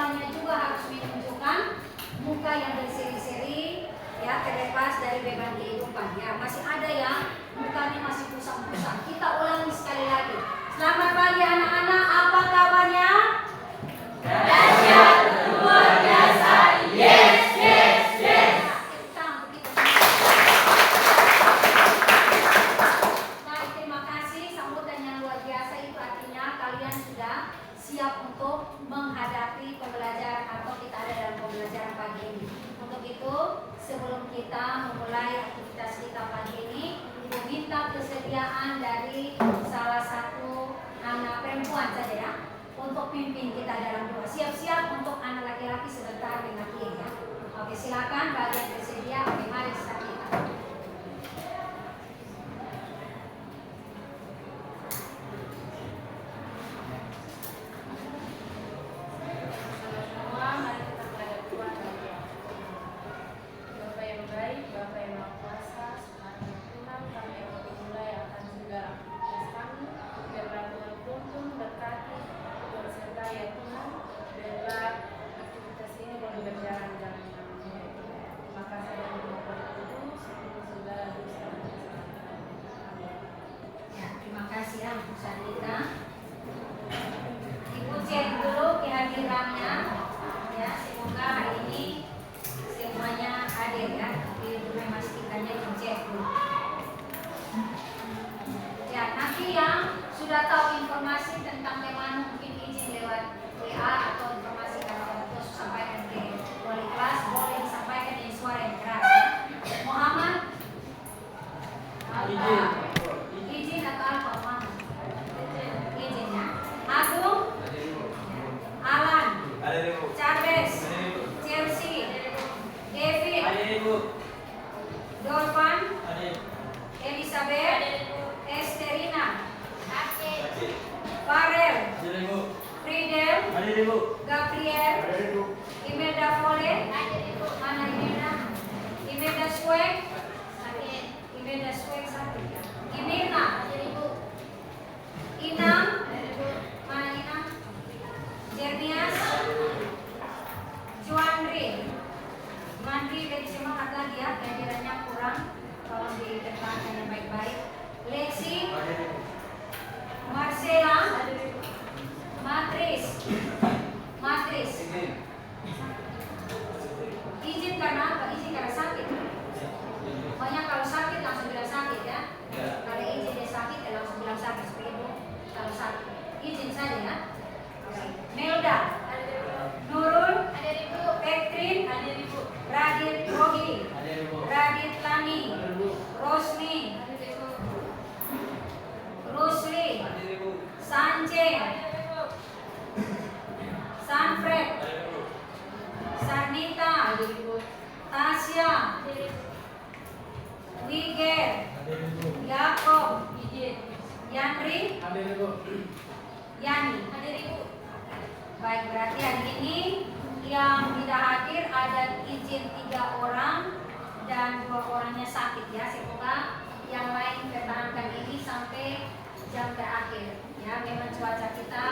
siswanya juga harus menunjukkan muka yang berseri-seri, ya, terlepas dari beban kehidupan. Ya, masih ada yang mukanya masih pusam-pusam. Kita ulangi sekali lagi. Selamat pagi anak-anak, apa kabarnya? Dahsyat, luar biasa, yes, yes, yes. Baik, terima kasih. Sambutan yang luar biasa itu artinya kalian sudah siap untuk menghadapi pembelajaran atau kita ada dalam pembelajaran pagi ini. Untuk itu, sebelum kita memulai aktivitas kita pagi ini, Ibu minta kesediaan dari salah satu anak perempuan saja ya, untuk pimpin kita dalam doa. Siap-siap untuk anak laki-laki sebentar dengan dia ya. Oke, silakan bagi yang bersedia. Oke, mari kita. Sudah tahu informasi tentang tema mungkin izin lewat WA atau informasi kalau terus sampaikan ke wali kelas, boleh disampaikan dengan suara yang keras. Muhammad, izin atau apa Muhammad? Izin ya. Agung, Alan, Charles, Chelsea, David, Dorvan, Elizabeth, Esterina, Farel, Friedel, Gabriel, Imelda Fole, mana Imelda? Imelda Swek, Imelda Swek sakit ya. Imirna, Inam, mana Inam? Jernias, Juandri lebih semangat lagi ya, pelajarannya kurang, tolong ditekankan yang baik-baik. Lexi, Marcela, Matris, izin karena apa? Izin karena sakit. Pokoknya kalau sakit langsung bilang sakit ya. Kalau izin dia sakit ya langsung bilang sakit. Seperti itu. Kalau sakit, izin saja ya. Melda, Nurul, Petrin, Radit Rohi, Radit Lani, Rosni, Rusli, Sanjay, Sanfred, Sarnita, Tasya, Wiger, Yakob, Yanri, Yani. Baik, berarti hari ini yang tidak hadir ada izin 3 orang dan 2 orangnya sakit ya. Semoga yang lain pertahankan ini sampai jam terakhir ya. Memang cuaca kita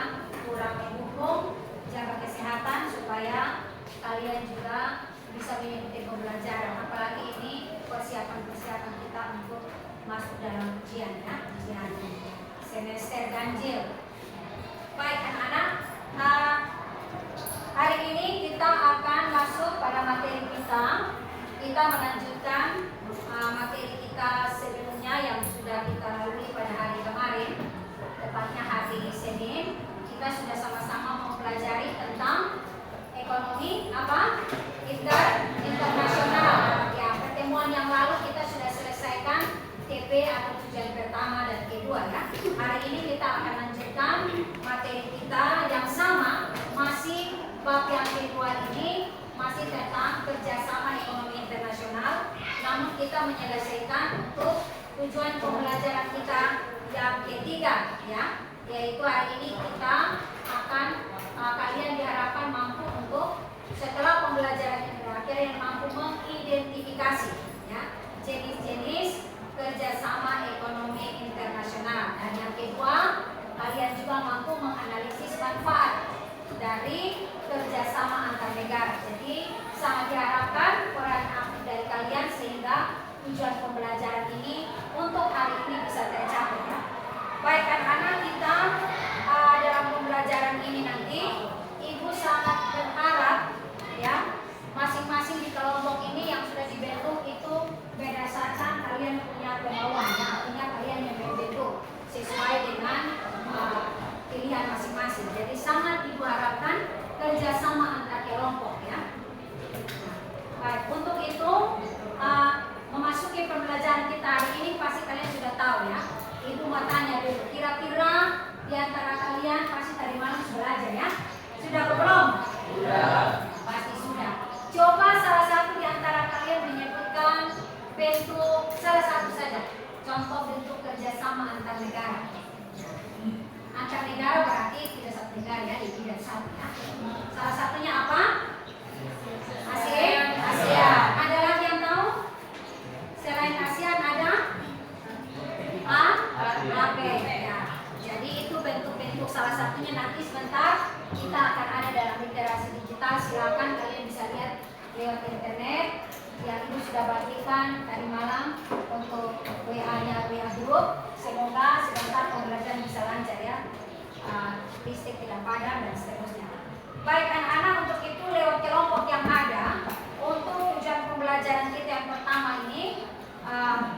kurang mendukung, jaga kesehatan supaya kalian juga bisa mengikuti pembelajaran. Apalagi ini persiapan kita untuk masuk dalam ujian ya, ujian semester ganjil. Baik anak-anak, hari ini kita akan masuk pada materi kita. Kita melanjutkan materi kita sebelumnya yang sudah kita lalui pada hari kemarin, tepatnya hari Senin. Kita sudah sama-sama mempelajari tentang ekonomi internasional. Ya, pertemuan yang lalu kita sudah selesaikan TP atau tujuan pertama dan kedua ya. Hari ini kita akan lanjutkan materi kita yang sama, masih bab yang kedua ini masih tentang kerjasama ekonomi internasional. Namun kita menyelesaikan untuk tujuan pembelajaran kita yang ketiga ya, yaitu hari ini kita akan kalian diharapkan mampu untuk setelah pembelajaran ini berakhir yang mampu mengidentifikasi ya jenis-jenis kerjasama ekonomi internasional, dan yang kedua kalian juga mampu menganalisis manfaat dari kerjasama silakan kalian bisa lihat lewat internet. Yang Ibu sudah bagikan tadi malam untuk WA-nya, WA grup. Semoga sebentar pembelajaran bisa lancar ya. Listrik tidak padam dan seterusnya. Baik anak-anak, untuk itu lewat kelompok yang ada untuk tujuan pembelajaran kita yang pertama ini,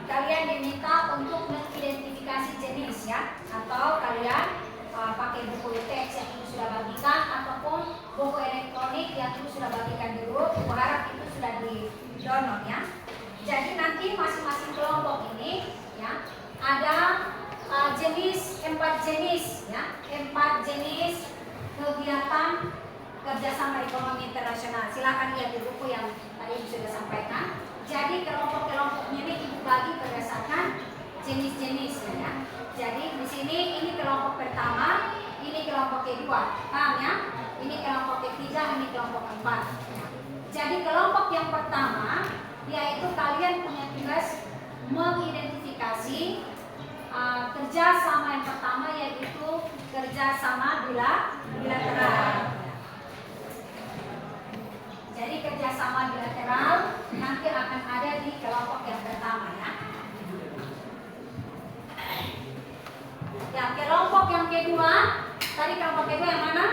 kalian diminta untuk mengidentifikasi jenis ya, atau kalian pakai buku teks yang Ibu sudah bagikan ataupun buku elektronik yang Ibu sudah bagikan di grup. Ibu harap itu sudah di-download ya. Jadi nanti masing-masing kelompok ini ya ada jenis 4 jenis ya, 4 jenis kegiatan kerjasama ekonomi internasional. Silakan lihat di buku yang tadi Ibu sudah sampaikan. Jadi kelompok-kelompoknya ini Ibu bagi berdasarkan jenis-jenisnya ya. Jadi di sini ini kelompok pertama, ini kelompok kedua, paham ya? Ini kelompok ketiga, ini kelompok keempat. Jadi kelompok yang pertama, yaitu kalian punya tugas mengidentifikasi kerjasama yang pertama, yaitu kerjasama bilateral. Jadi kerjasama bilateral nanti akan ada di kelompok yang pertama ya. Ya, kelompok yang kedua, tadi kelompok kedua yang mana?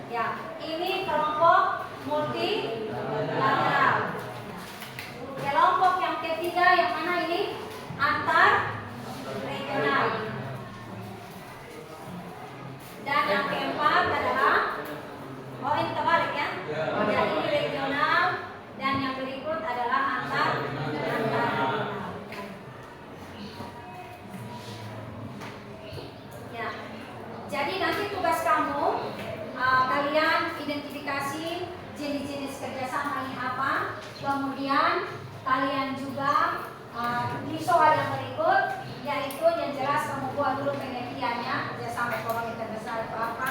Ya, ini kelompok multilateral. Kelompok yang ketiga yang mana ini? Antar regional. Dan yang keempat adalah ini terbalik ya. Jadi ini regional dan yang berikut adalah antar regional. Ya. Jadi nanti tugas kamu kalian identifikasi jenis-jenis kerjasama ini apa, kemudian kalian juga di soal yang berikut, yaitu yang jelas kamu buat dulu pengertiannya kerjasama ekonomi internasional itu apa,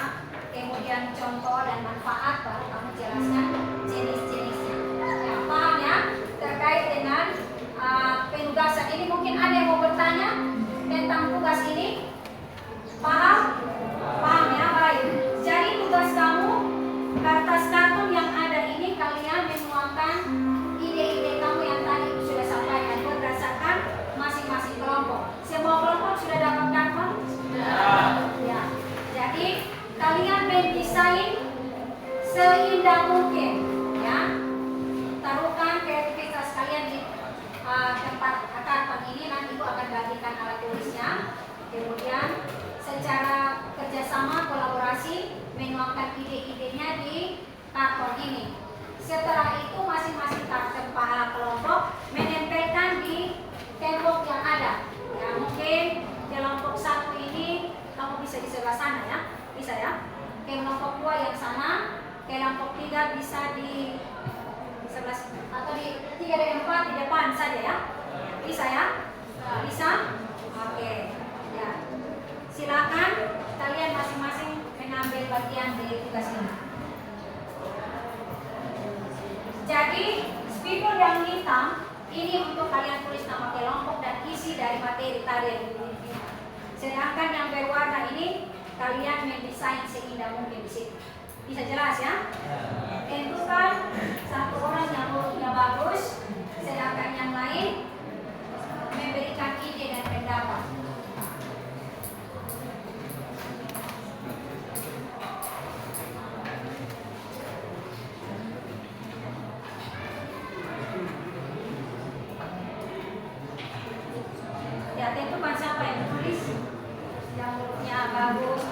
kemudian contoh dan manfaat, baru kamu jelaskan jenis-jenisnya. Ya, paham ya terkait dengan penugasan ini? Mungkin ada yang mau bertanya tentang tugas ini? Paham? Paham ya, baik. Jadi tugas kamu, kertas kartun yang ada ini kalian menuangkan ide-ide kamu yang tadi sudah sampaikan berdasarkan masing-masing kelompok. Semua kelompok sudah dapat karton? Sudah. Ya. Jadi kalian mendesain seindah mungkin, ya. Taruhkan kreativitas kalian di tempat karton ini. Nanti Ibu akan bagikan alat tulisnya. Kemudian secara kerjasama kolaborasi menuangkan ide-idenya di karton ini. Setelah itu masing-masing kepala kelompok menempelkan di tembok yang ada. Ya, mungkin kelompok 1 ini kamu bisa di sebelah sana ya, bisa ya. Kelompok 2 yang sana, kelompok 3 bisa di sebelah atau di 3 dan 4 di depan saja ya. Bisa ya? Bisa? Oke. Ya. Silakan kalian masing-masing mengambil bagian dari tugas ini. Jadi spidol yang hitam ini untuk kalian tulis nama kelompok dan isi dari materi tadi yang diberikan. Sedangkan yang berwarna ini kalian mendesain seindah mungkin di sini. Bisa jelas ya? Tentukan satu orang yang hurufnya bagus, sedangkan yang lain memberikan ide dan pendapat. Ya, tentukan siapa yang tulis, yang hurufnya bagus.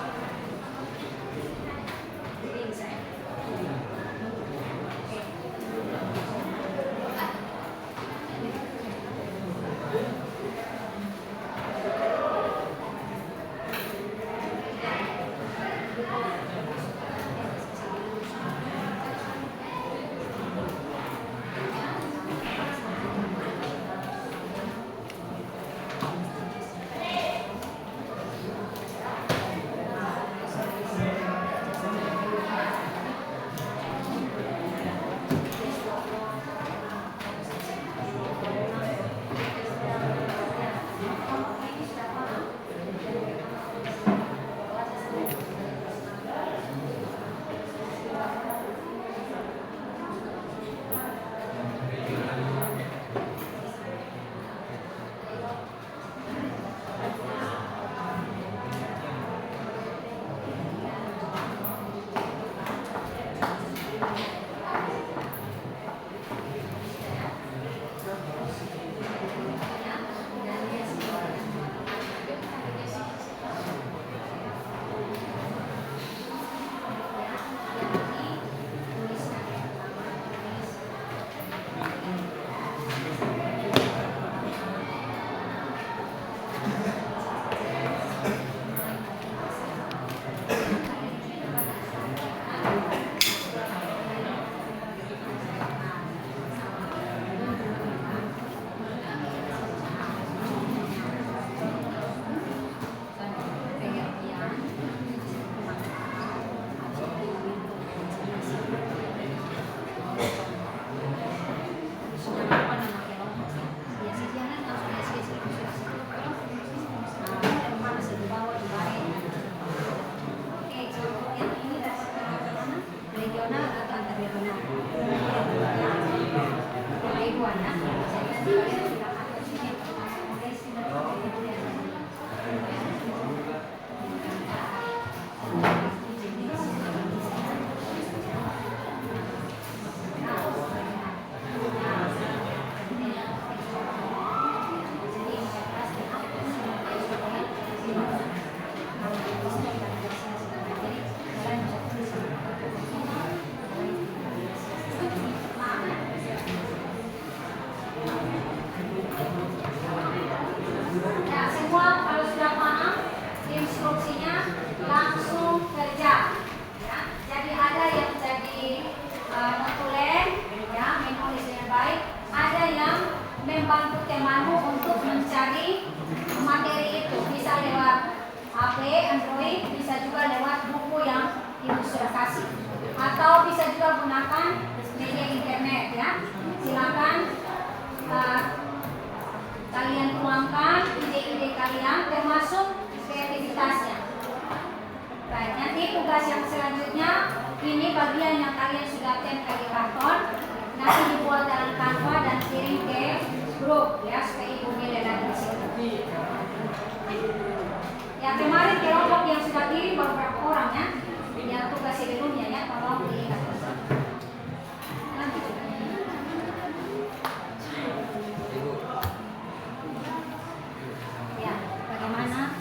lebih benar. Jadi dua ya. Jadi kalian sudah ada sini. Oke, ya, semua kalau sudah paham instruksinya langsung kerja ya. Jadi ada yang jadi notulen ya, menulis dengan baik, ada yang membantu temanmu untuk mencari materi itu, bisa lewat HP, Android, bisa juga lewat buku yang ibu sudah kasih, atau bisa juga gunakan media internet ya. Silakan kalian tuangkan ide-ide kalian termasuk kreativitasnya. Baik, nanti tugas yang selanjutnya ini bagian yang kalian sudah tempel di karton, nanti dibuat dalam Canva dan kirim ke grup ya, supaya ibu nilai lagi di situ. Ya, kemarin kelompok yang sudah kirim beberapa orang ya, yang tugas sebelumnya ya, tolong diingat. Lanjut. Ya, bagaimana?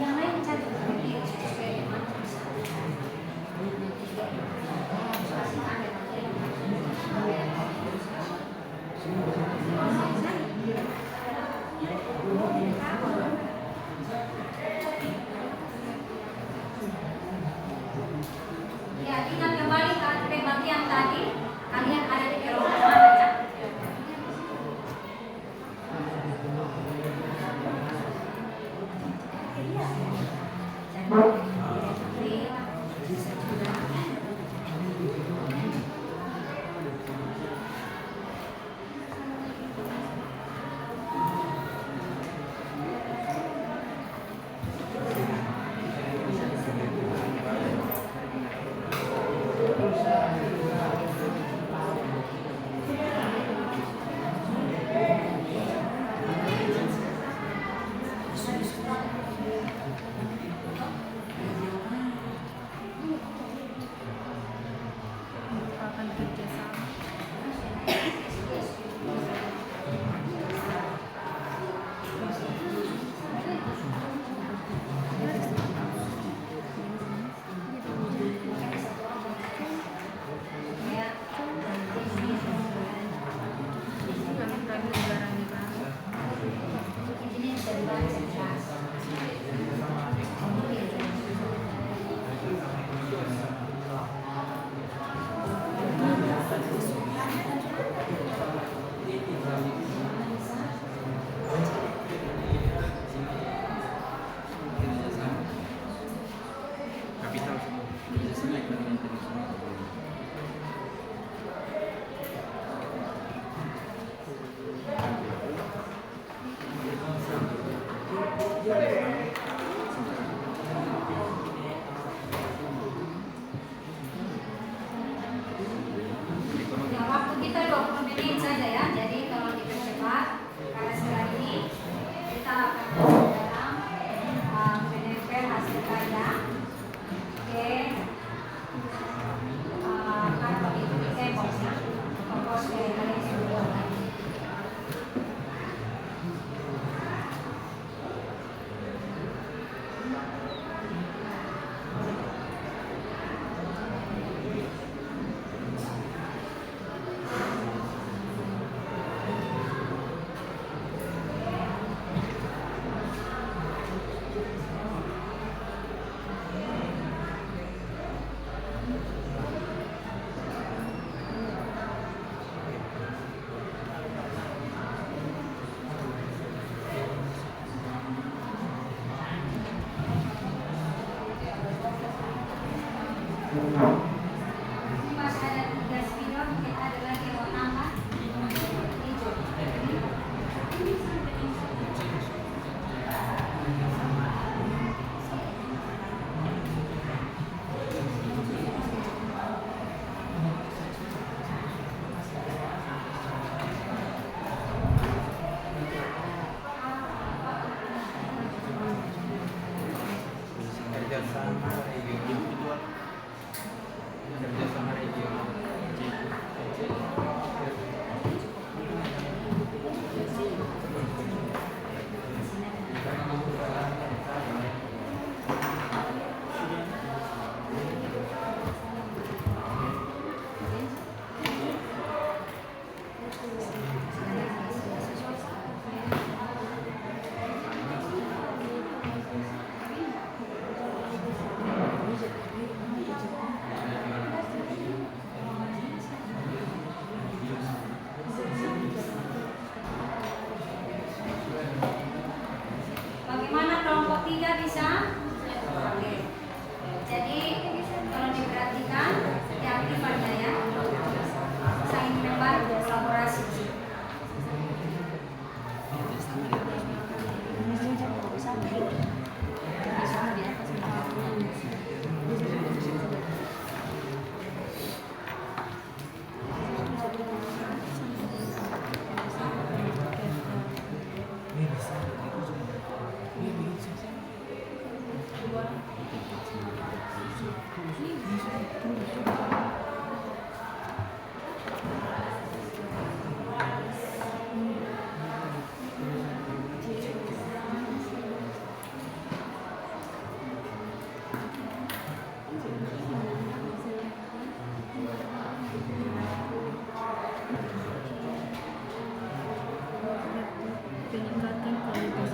Yang lain cari ya, ingat kembali ke bagian tadi, kalian ada di kelompok mana ya? bisa? Oke. Jadi kalau diperhatikan diaktifkannya ya. Saya ingin membantu kolaborasi. Peningkatan kualitas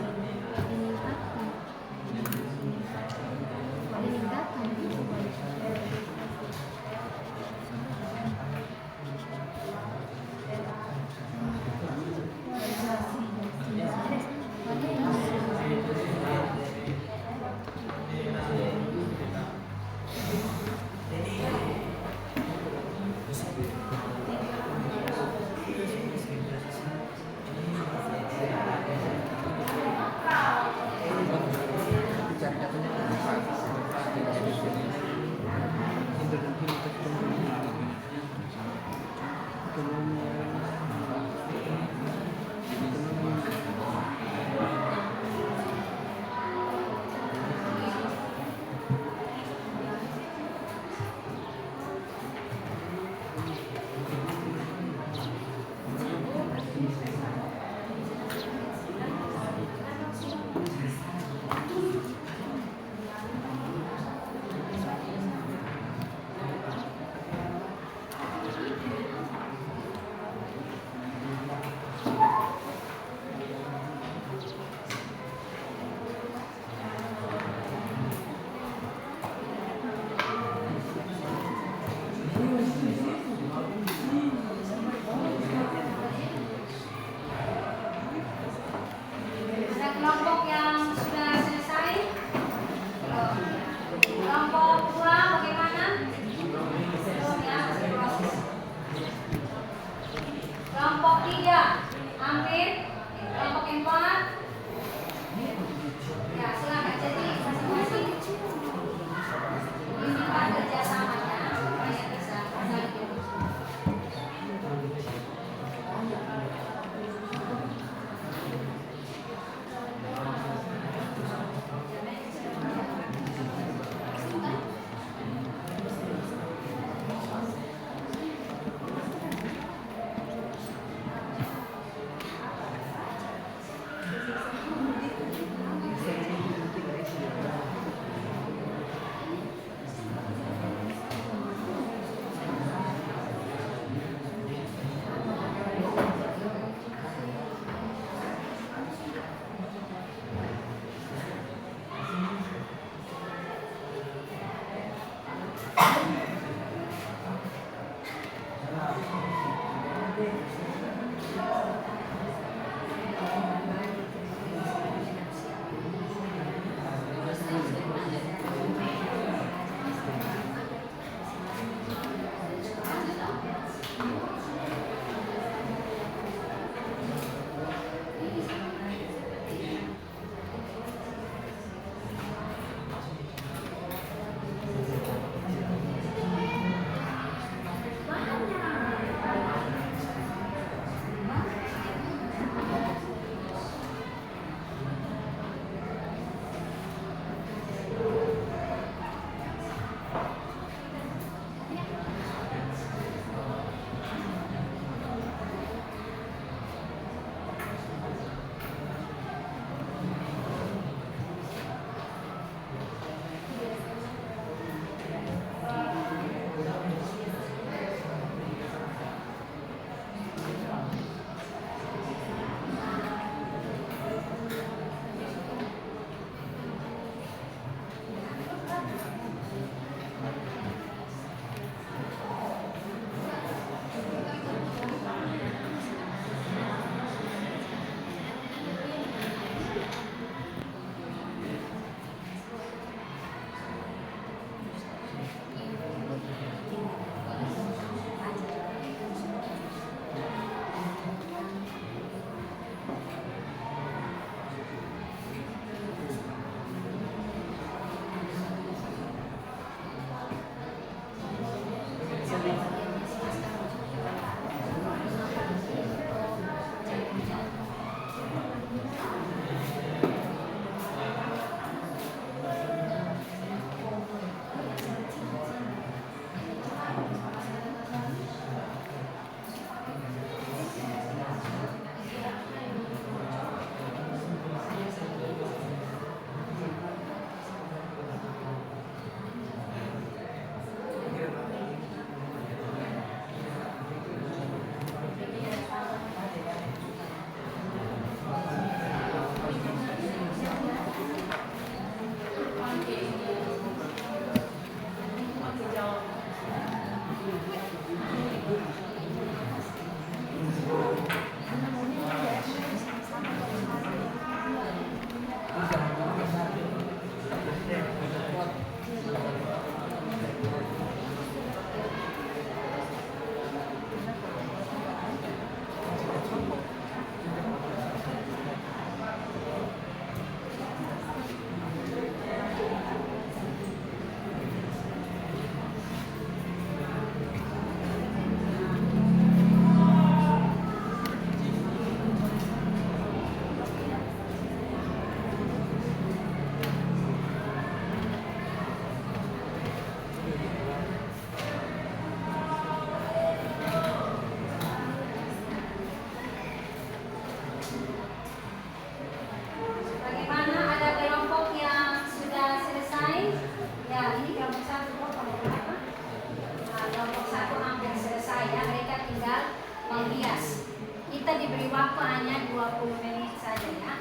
20 menit saja ya.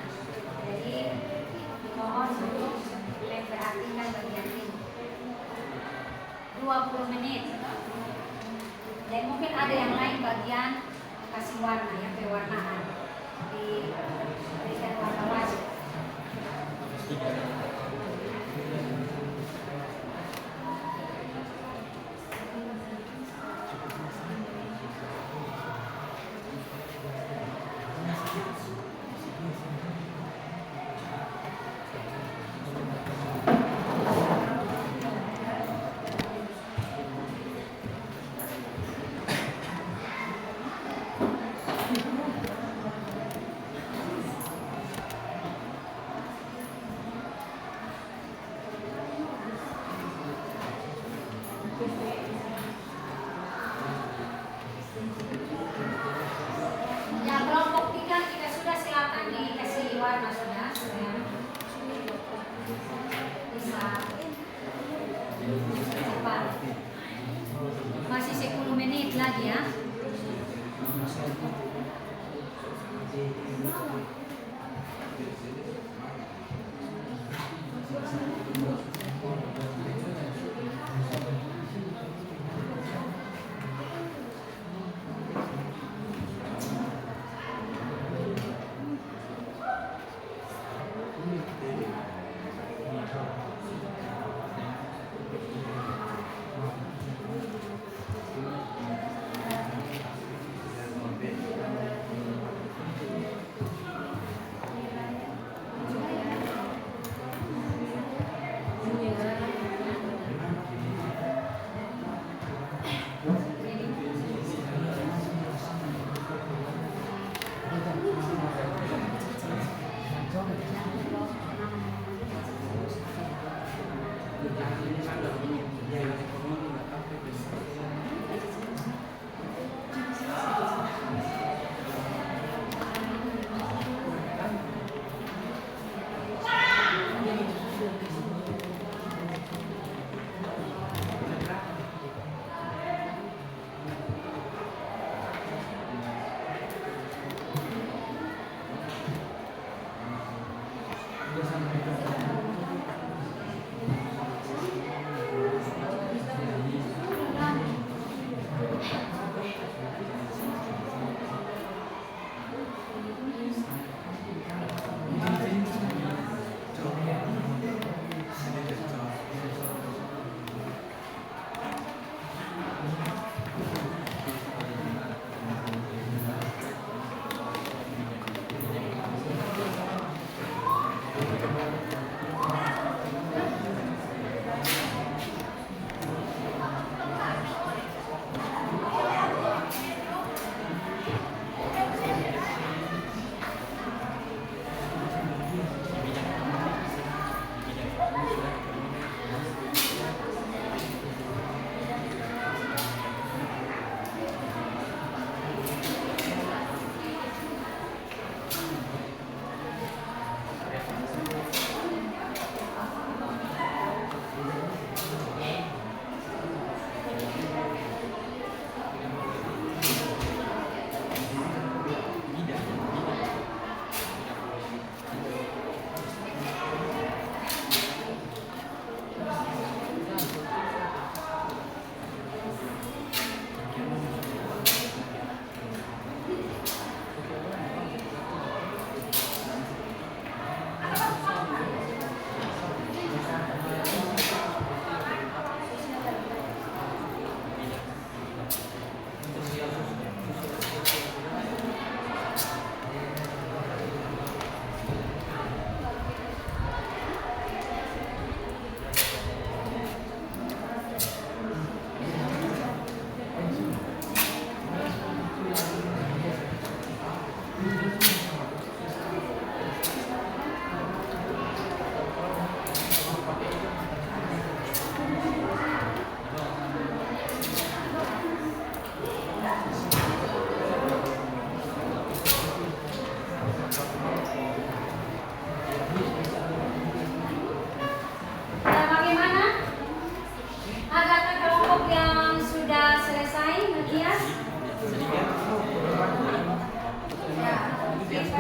Jadi mohon untuk memperhatikan bagian ini. 20 menit. Dan mungkin ada yang lain bagian kasih warna ya, pewarnaan. Diberikan warna wajib. Ya, kelompok 3 kita sudah, silakan dikasih warna sudah. Bisa cepat. Masih 10 menit lagi ya.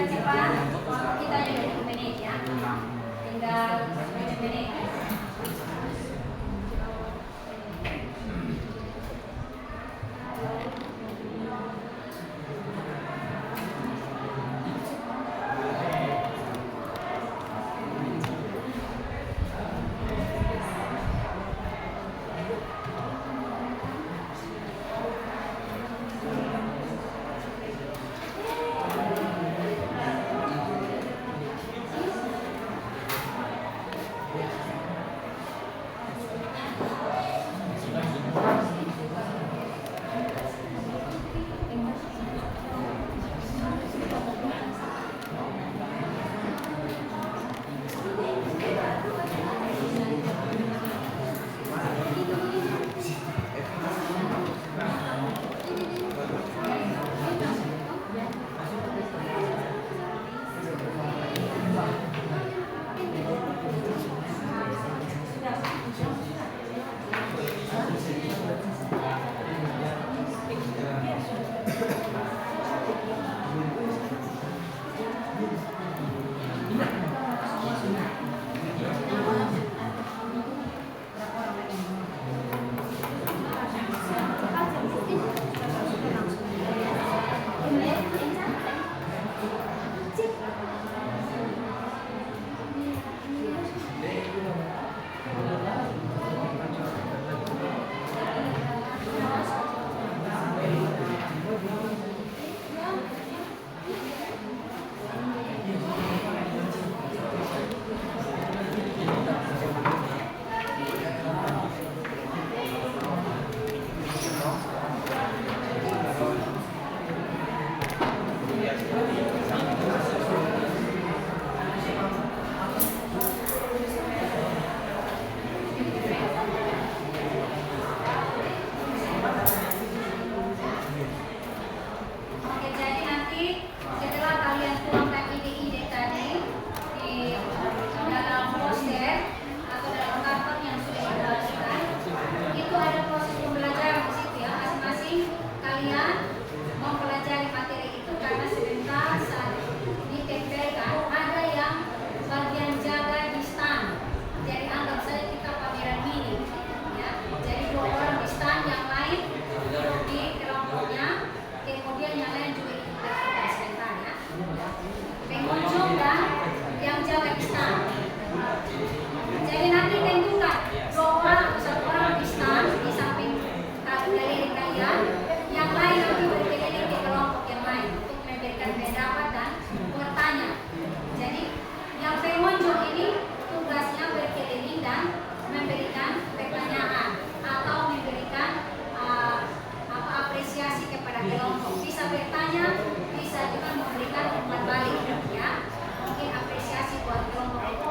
cepat-cepat. Waktu kita juga 2 menit ya. Tinggal 7 menit. Oke, jadi nanti setelah kalian tuangkan ide-ide tadi di dalam poster atau dalam karton yang sudah dibagikan, itu ada proses pembelajaran di situ ya. Masing-masing kalian mempelajari materi itu karena sebentar saat ditempelkan ada yang bagian jaga di stand. Jadi anggap saja kita pameran mini ya. Jadi 2 orang di stand, yang lain duduk di kelompoknya. Kemudian yang lain juga ikut bertugas sebentar ya. Pengunjung dan yang jaga di stand. Jadi nanti tentukan 2 orang atau 1 orang di stand di samping kalian, yang lain nanti berkeliling ke kelompok yang lain untuk memberikan pendapat dan bertanya. Jadi yang pengunjung ini tugasnya berkeliling dan memberikan pertanyaan atau memberikan apresiasi kepada kelompok. Bisa bertanya, bisa juga memberikan umpan balik ya. Mungkin apresiasi buat kelompok itu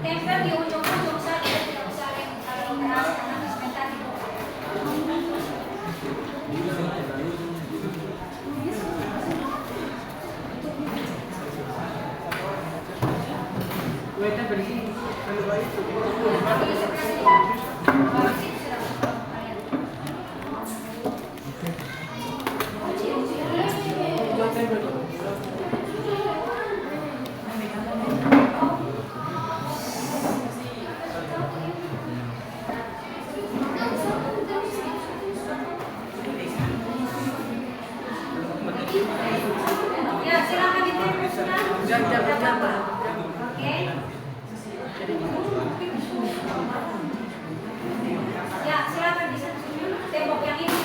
tempel di ujung-ujung saja, tidak usah yang terlalu keras karena sebentar dibuka. Ya, silakan ditempel sudah. Tidak apa-apa. Oke. Ya, silakan bisa tembok yang ini.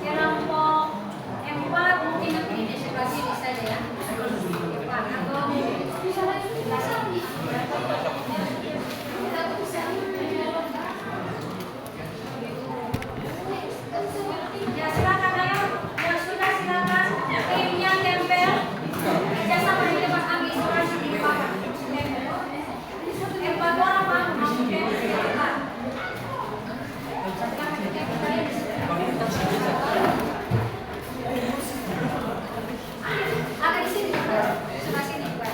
Kelompok 4 mungkin nanti di sebelah sini saja ya. 4 atau di sebelah sini. Ya silakan ayo, yang sudah silakan timnya tempel. Kerjasama di tempat ambil isolasi di bawah. 4 orang mau tempel silakan. Ada di sini juga, sebelah sini juga.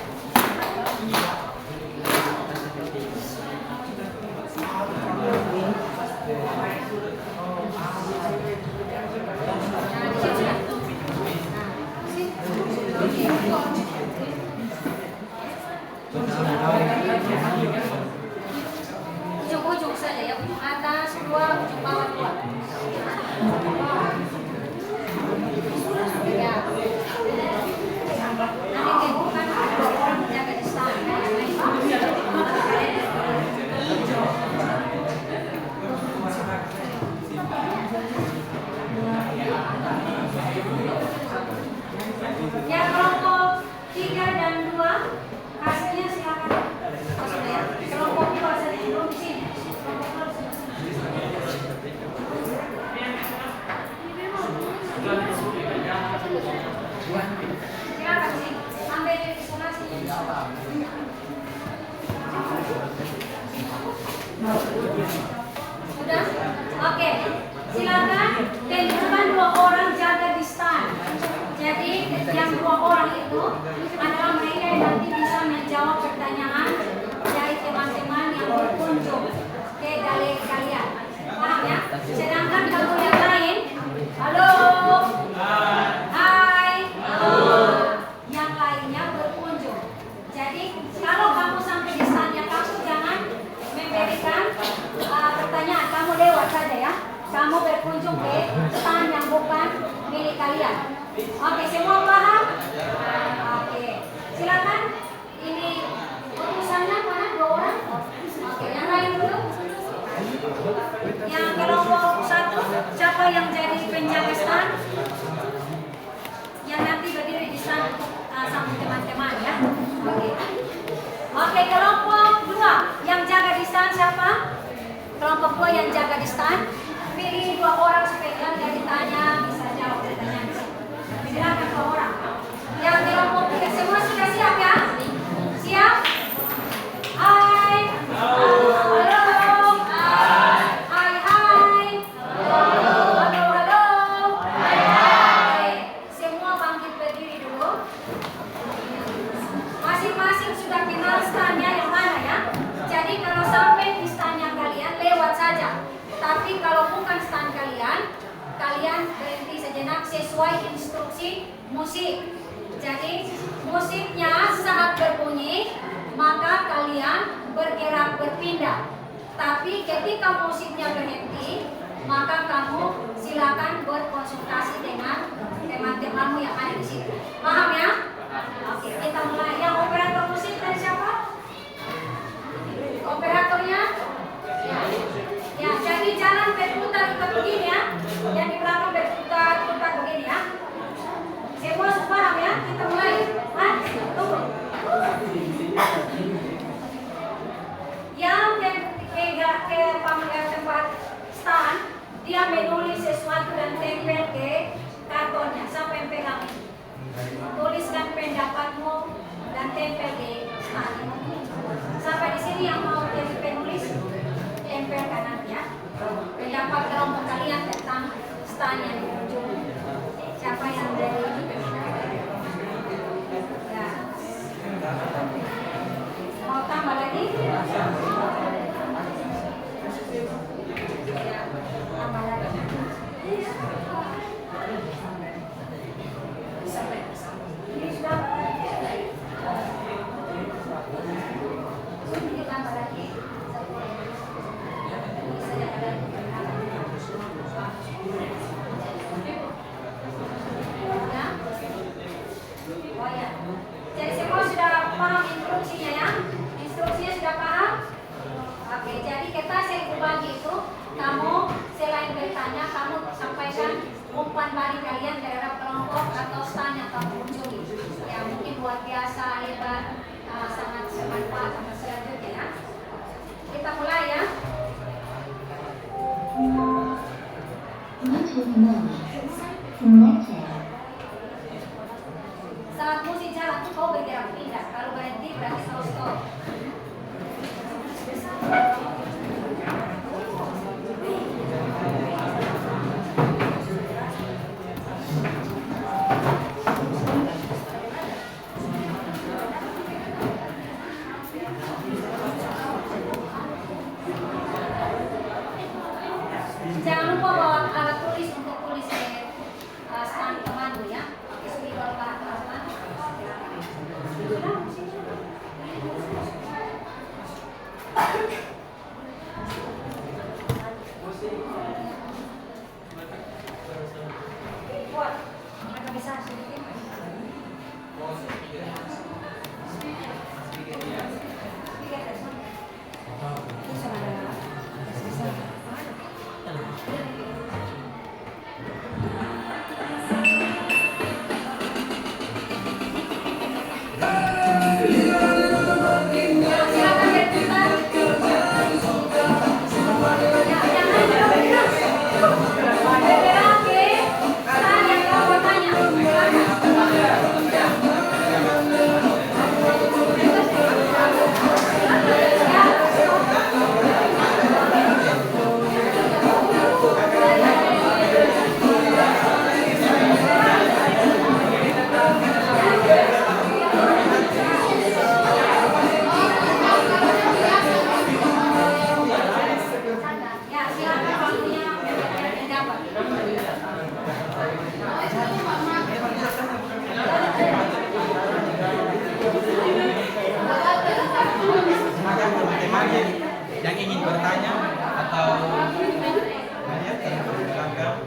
Nah, di sini sudah. Ujung-ujung saja ya, ujung atas 2, ujung bawah 2. Ya. Nanti bukan orang menjaga di sana. Ya, kelompok 3 dan 2 hasilnya silakan. Oh, sudah ya. Kelompok 2 saja belum di sini. Kelompok 2 silakan sih, sampai di isolasi. Sudah? Oke. Silakan tentukan 2 orang jaga di stand. Jadi yang 2 orang itu adalah mereka yang nanti bisa menjawab pertanyaan dari teman-teman yang berkunjung ke galeri kalian. Paham ya? Sedangkan kamu yang lain, halo, hai, yang lainnya berkunjung. Jadi kalau kamu sampai di standnya kamu jangan memberikan pertanyaan, kamu lewat saja ya. Kamu berkunjung ke stand yang bukan milik kalian. Oke, semua paham? Oke, silakan. Ini utusannya mana 2 orang? Oke, yang lain dulu. Yang kelompok 1, siapa yang jadi penjaga stand? Yang nanti berdiri di stand sama teman-teman ya. Oke, kelompok 2 yang jaga di stand siapa? Kelompok 2 yang jaga di stand. Pilih 2 orang supaya kalian ditanya bisa jawab pertanyaan. Silakan 2 orang. Yang kelompok 3 semua sudah siap ya? Siap? Hai. Halo. Hai. Hai. Halo. Halo. Hai. Semua bangkit berdiri dulu. Masing-masing sudah kenal standnya yang mana ya? Jadi kalau sampai di standnya kalian lewat saja. Tapi kalau bukan stand kalian, kalian berhenti sejenak sesuai instruksi musik. Jadi musiknya saat berbunyi, maka kalian bergerak berpindah. Tapi ketika musiknya berhenti, maka kamu silakan berkonsultasi dengan teman-temanmu yang ada di situ. Paham ya? Oke, kita mulai. Yang operator musik dari siapa? Operatornya? Ya, jadi jangan berputar begini ya. Yang di belakang berputar begini ya. Semua paham ya? Kita mulai. Tunggu. Oh ya. Jadi semua sudah paham instruksinya ya? Instruksinya sudah paham? Oke, jadi kita saya bagi itu, kamu selain bertanya, kamu sampaikan umpan balik kalian terhadap kelompok atau stand yang kamu kunjungi. Ya mungkin luar biasa, hebat, sangat bermanfaat sama selanjutnya ya. Kita mulai ya. Saat musik jalan tuh kau bergerak pindah. Kalau berhenti berarti kau stop. Jangan lupa bawa alat tulis untuk tulis stand pemandu ya. Isi kalau bahan-bahan. Buat, agak bisa sedikit. Yang ingin bertanya atau banyak yang belakang.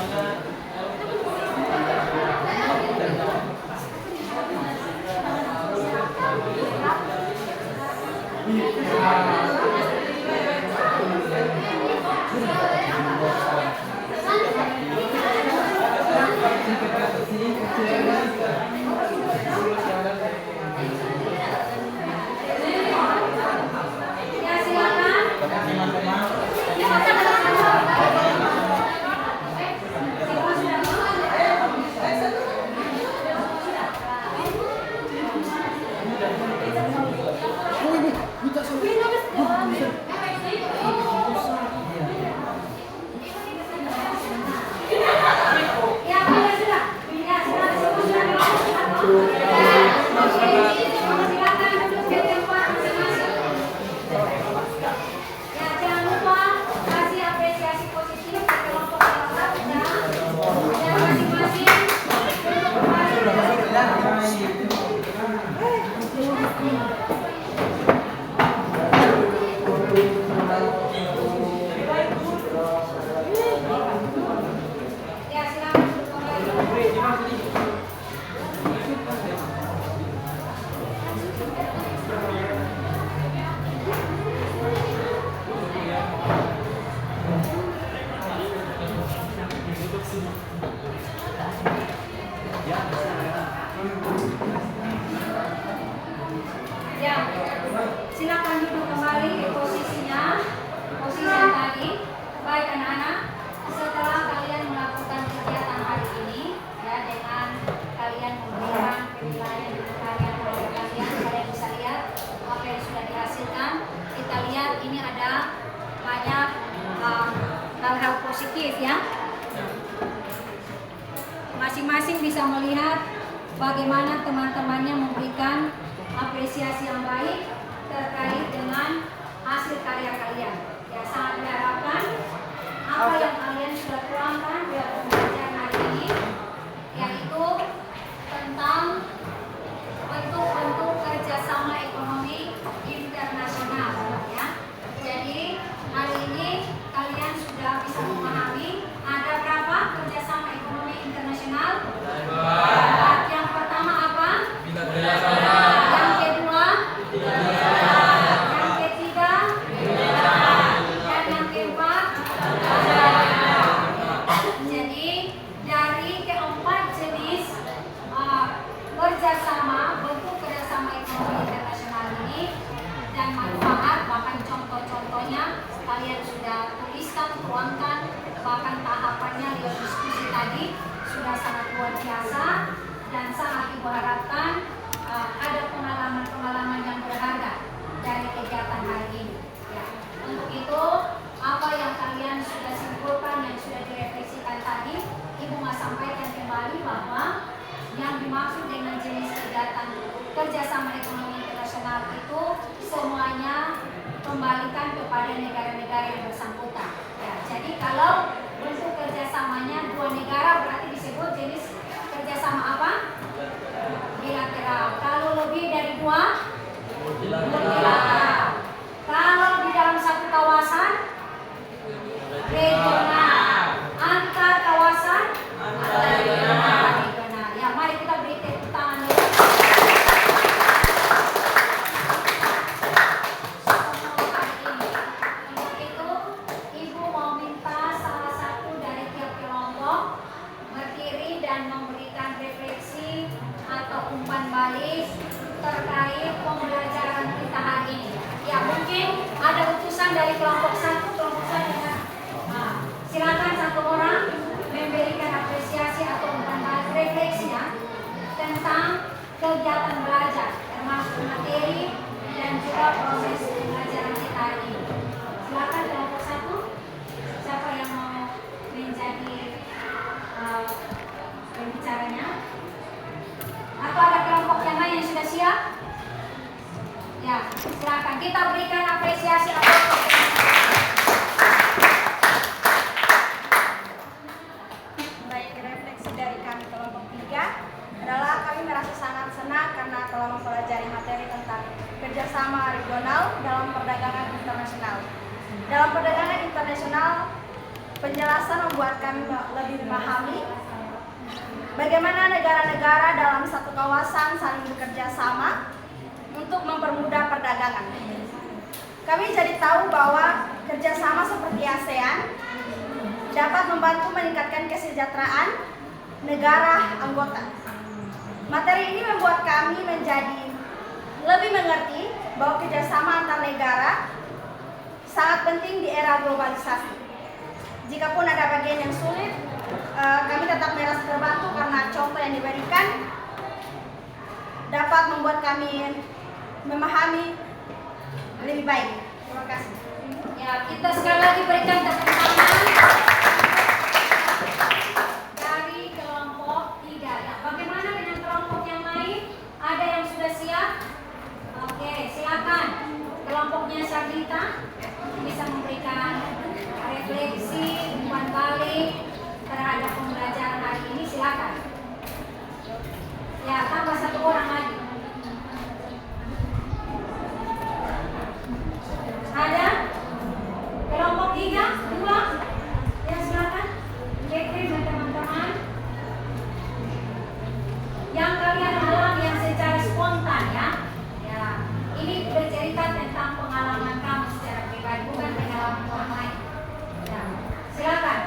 Ya, silakan. Ya, sudah. Ya, silakan. Silakan duduk di tempat masing-masing. Ya, jangan lupa kasih apresiasi positif ke kelompok kelompok kita. Dan masing-masing duduk kembali. Ya, silakan duduk kembali. Ya, silakan duduk kembali di posisinya, posisi yang tadi. Baik anak-anak, setelah kalian melakukan kegiatan hari ini, ya dengan kalian memberikan penilaian untuk kalian kepada kalian bisa lihat apa yang sudah dihasilkan. Kita lihat ini ada banyak hal-hal positif ya. Masing-masing bisa melihat bagaimana teman-temannya memberikan apresiasi yang baik terkait dengan hasil karya kalian. Ya, sangat diharapkan apa yang kalian sudah tuangkan dalam pembelajaran hari ini, yaitu tentang bentuk-bentuk kerjasama ekonomi internasional. Ya, jadi hari ini kalian sudah bisa memahami ada berapa kerjasama ekonomi internasional. Yang pertama apa? Yang kedua, yang ketiga, dan yang keempat. Jadi dari keempat jenis kerjasama, bentuk kerjasama ekonomi internasional ini dan manfaat, bahkan contoh-contohnya kalian sudah tuliskan, tuangkan, bahkan tahapannya lewat diskusi tadi sudah sangat luar biasa dan sangat ibu harapkan ada pengalaman-pengalaman yang berharga dari kegiatan hari ini. Ya. Untuk itu, apa yang kalian sudah simpulkan, yang sudah direfleksikan tadi, Ibu mau sampaikan kembali bahwa yang dimaksud dengan jenis kegiatan kerjasama ekonomi internasional itu semuanya kembalikan kepada negara-negara yang bersangkutan. Ya, jadi kalau bentuk kerjasamanya dua negara berarti disebut jenis kerjasama apa? Bilateral. Kalau lebih dari dua, multilateral. Kalau di dalam satu kawasan, regional. Antar kawasan, regional. Ya, mari kita beri tepuk tangan dulu. Untuk itu, Ibu mau minta salah satu dari tiap kelompok berdiri dan memberikan refleksi atau umpan balik terkait pembelajaran kita hari ini. Ya, mungkin ada utusan dari kelompok satu, silakan satu orang memberikan apresiasi atau umpan balik refleksinya tentang kegiatan belajar, termasuk materi dan juga proses pembelajaran kita hari ini. Silakan kelompok satu, siapa yang mau menjadi pembicaranya? Atau ada kelompok yang lain yang sudah siap? Ya, silakan kita berikan apresiasi atau Baik, refleksi dari kami kelompok 3 adalah kami merasa sangat senang karena telah mempelajari materi tentang kerjasama regional dalam perdagangan internasional. Dalam perdagangan internasional, Penjelasan membuat kami lebih memahami bagaimana negara-negara dalam satu kawasan saling bekerja sama untuk mempermudah perdagangan. Kami jadi tahu bahwa kerjasama seperti ASEAN dapat membantu meningkatkan kesejahteraan negara anggota. Materi ini membuat kami menjadi lebih mengerti bahwa kerjasama antar negara sangat penting di era globalisasi. Jikapun ada bagian yang sulit, kami tetap merasa terbantu karena contoh yang diberikan dapat membuat kami memahami lebih baik. Terima kasih. Ya, kita sekali lagi berikan tepuk tangan dari kelompok 3 ya. Bagaimana dengan kelompok yang lain? Ada yang sudah siap? Oke, silakan. Kelompoknya Sarita bisa memberikan refleksi, umpan balik terhadap pembelajaran hari ini. Silakan. Ya, tambah 1 orang lagi. Ada? Kelompok 3, 2. Ya, silakan. Jekri dan teman-teman. Yang kalian alami yang secara spontan ya. Ya, ini bercerita tentang pengalaman kamu secara pribadi, bukan pengalaman orang lain. Ya, silakan.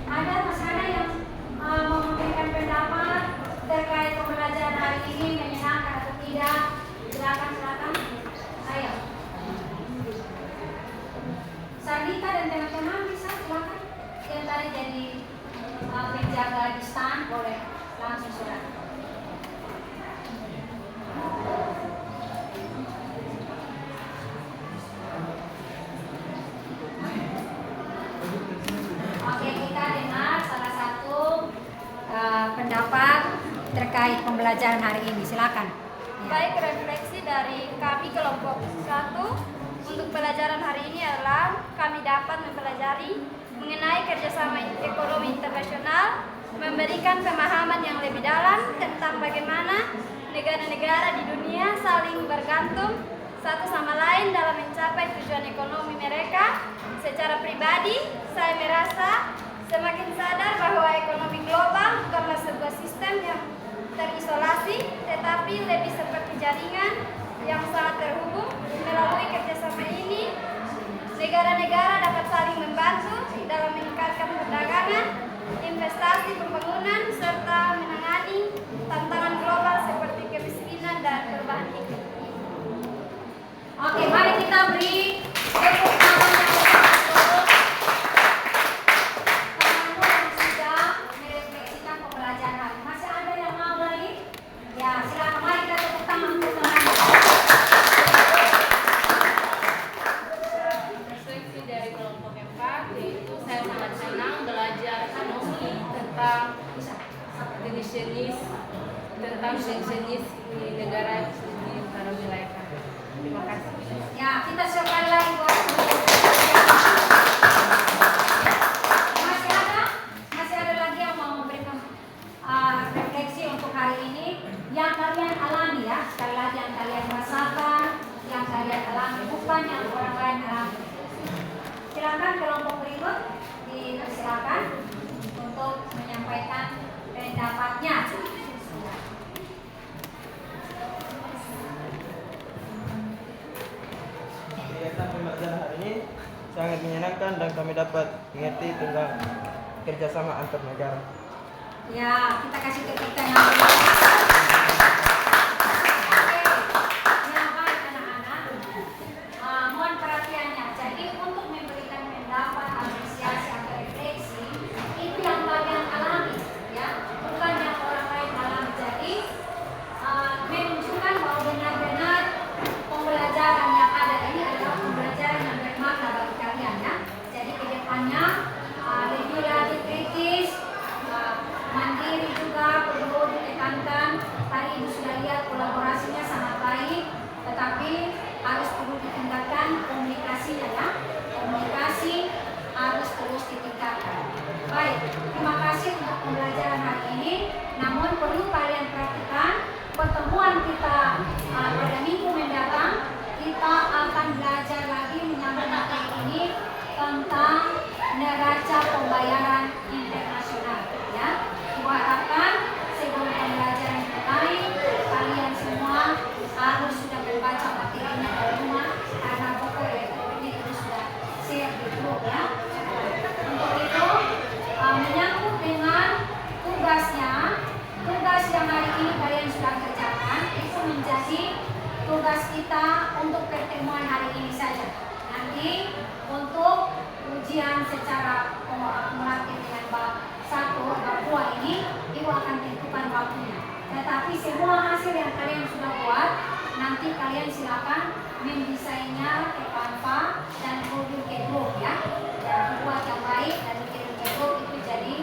Ada masalah yang mau memberikan pendapat terkait pembelajaran hari ini, menyenangkan atau tidak? Silakan. Ayo. Sarita dan teman-teman bisa silakan. Yang tadi jadi penjaga di stand boleh langsung sudah. Oke, kita dengar salah satu pendapat terkait pembelajaran hari ini. Silakan. Ya. Baik, refleksi dari kami kelompok 1 untuk pelajaran hari ini adalah kami dapat mempelajari mengenai kerjasama ekonomi internasional, memberikan pemahaman yang lebih dalam tentang bagaimana negara-negara di dunia saling bergantung satu sama lain dalam mencapai tujuan ekonomi mereka. Secara pribadi, saya merasa semakin sadar bahwa ekonomi global bukanlah sebuah sistem yang terisolasi, tetapi lebih seperti jaringan yang sangat terhubung. Melalui kerjasama ini, negara-negara dapat saling membantu dalam meningkatkan perdagangan, investasi, pembangunan, serta menangani tantangan global seperti kemiskinan dan perubahan iklim. Oke, mari kita beri tepuk tangan yang betul. Teman-teman yang sudah merefleksikan pembelajaran hari. Masih ada yang mau lagi? Ya, silakan. Mari kita tepuk tangan untuk teman-teman. Refleksi dari kelompok 4, yaitu saya sangat senang belajar ekonomi tentang jenis di negara di antara wilayah kami. Terima kasih. Ya, kita sekali lagi buat masih ada lagi yang mau memberikan refleksi untuk hari ini yang kalian alami ya. Sekali lagi yang kalian rasakan, yang kalian alami, bukan yang orang lain alami. Silakan kelompok berikut dipersilakan untuk menyampaikan pendapatnya. Kegiatan pembelajaran hari ini sangat menyenangkan dan kami dapat mengerti tentang kerjasama antar negara. Ya, kita kasih tepuk tangan. Oke, ya baik anak-anak. Mohon perhatiannya. Jadi untuk memberikan pendapat, apresiasi atau refleksi itu yang kalian alami, ya, bukan yang orang lain alami. Jadi menunjukkan bahwa benar-benar pembelajaran yang ada ini adalah pembelajaran yang bermakna bagi kalian, ya. Jadi kedepannya lebih lagi kritis, mandiri juga perlu ditekankan yang kalian sudah buat, nanti kalian silakan mendesainnya ke Canva dan Google Keep ya. Dan buat yang baik dan Google Keep itu jadi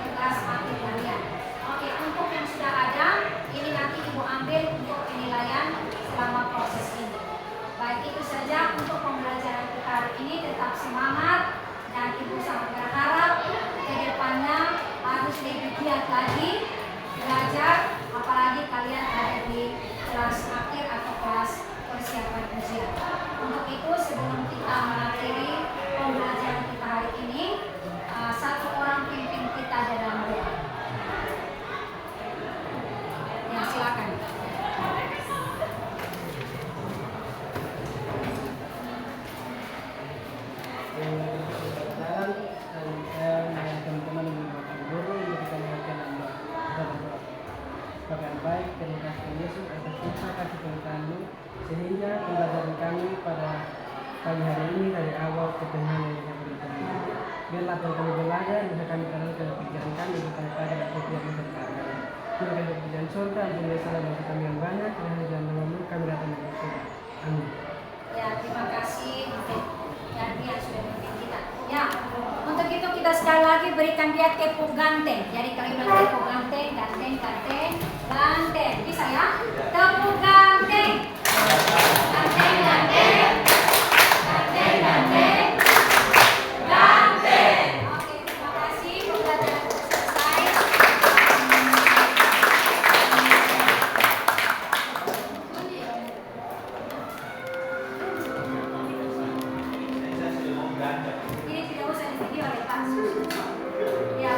tugas akhir kalian. Oke, untuk yang sudah ada, ini nanti Ibu ambil untuk penilaian selama proses ini. Baik, itu saja untuk pembelajaran kita hari ini. Tetap semangat dan Ibu sangat berharap ke depannya harus lebih giat lagi belajar, apalagi kalian ada di kelas akhir atau kelas persiapan ujian. Untuk itu sebelum kita mengakhiri pembelajaran kita hari ini, satu orang pimpin kita dalam doa. Ya, silakan. Teman-teman yang merupakan guru yang kita mengajar dan berdoa. Bapak yang baik, terima kasih Yesus atas kisah kasih Tuhan-Mu sehingga pembelajaran kami pada pagi hari ini dari awal ke tengah yang kita berikan. Biarlah Tuhan kami belajar, bisa kami tanamkan pikiran kami bukan pada dan setiap masyarakat. Terima kasih pujian surga, ampuni salah dosa kami yang banyak, dan hanya dalam nama-Mu kami datang ke surga. Amin. Ya, terima kasih untuk yang dia sudah memimpin kita. Ya, untuk itu kita sekali lagi berikan dia tepuk ganteng. Jadi kalau udah tepuk ganteng, ganteng, ganteng.